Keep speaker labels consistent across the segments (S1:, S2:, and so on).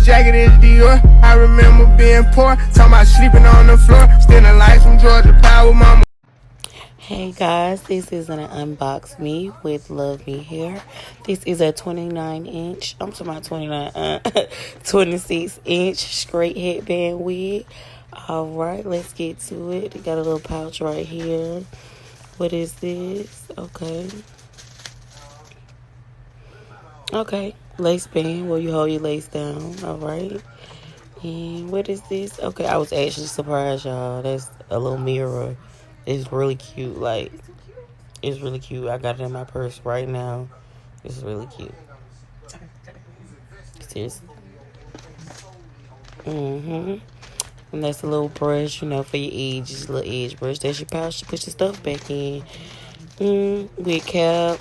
S1: jacket is Dior. I remember being poor, talking about sleeping on the floor. Stealing lights from Georgia Power, mama.
S2: Hey guys, this is an unbox me with LuvMe hair. This is a 29-inch, I'm talking about 26-inch straight headband wig. Alright, let's get to it. Got a little pouch right here. What is this? Okay, lace band where you hold your lace down. Alright. And what is this? Okay, I was actually surprised, y'all. That's a little mirror. It's really cute. Like, it's really cute. I got it in my purse right now. It's really cute. Seriously. And that's a little brush, you know, for your edges. A little edge brush. That's your pouch to put your stuff back in. Wig cap.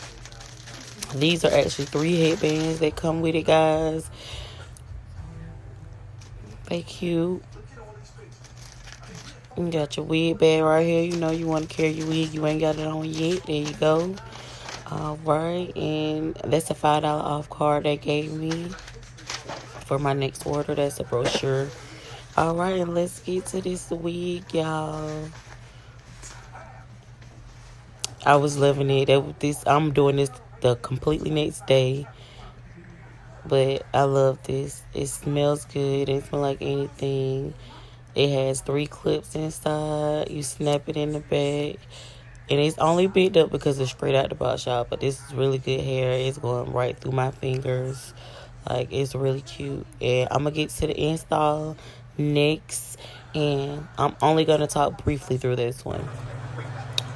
S2: These are actually 3 headbands that come with it, guys. They cute. You got your wig bag right here. You know you want to carry your wig. You ain't got it on yet. There you go. Alright. And that's a $5 off card they gave me for my next order. That's a brochure. Alright. And let's get to this wig, y'all. I was loving it. I'm doing this the completely next day. But I love this. It smells good. It smells like anything. It has 3 clips inside. You snap it in the back. And it's only picked up because it's straight out the box shop. But this is really good hair. It's going right through my fingers. Like, it's really cute. And I'm going to get to the install next. And I'm only going to talk briefly through this one.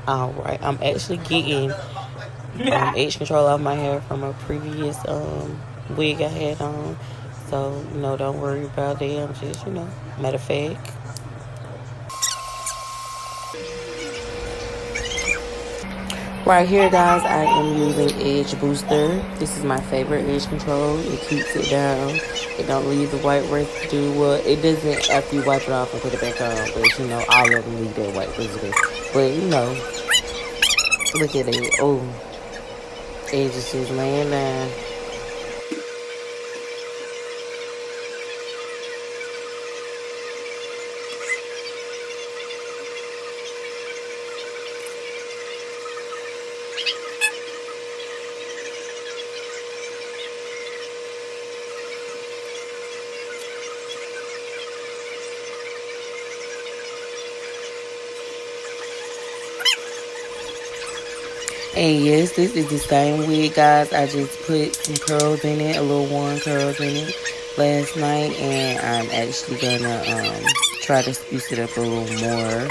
S2: Alright. I'm actually getting edge control off my hair from a previous wig I had on. So, you know, don't worry about that. I'm just, you know, matter of fact. Right here, guys, I am using Edge Booster. This is my favorite edge control. It keeps it down. It don't leave the white residue. Well, it doesn't after you wipe it off and put it back on. But, you know, all of them leave that white residue. But, you know, look at it. Oh, Edge is just laying down. And yes, this is the same wig, guys. I just put some curls in it, a little warm curls in it last night. And I'm actually gonna try to spruce it up a little more.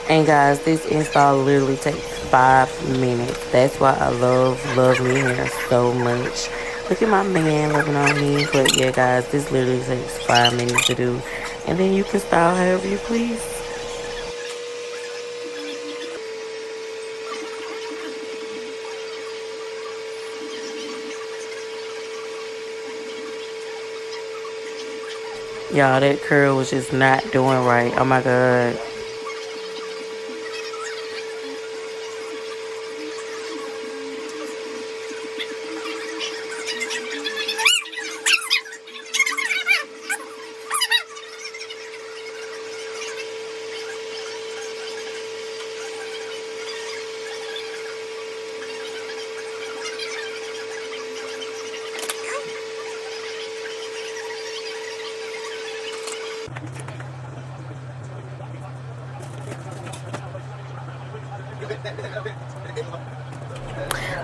S2: And guys, this install literally takes 5 minutes. That's why I love LuvMe hair so much. Look at my man loving on me. But yeah, guys, this literally takes 5 minutes to do. And then you can style however you please. Y'all, that curl was just not doing right. Oh my God.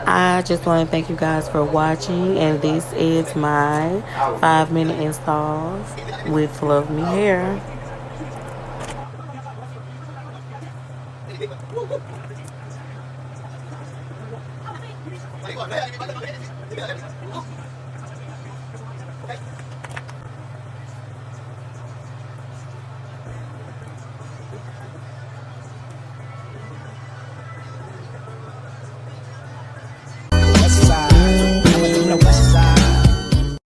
S2: I just want to thank you guys for watching, and this is my 5-minute installs with LuvMe hair.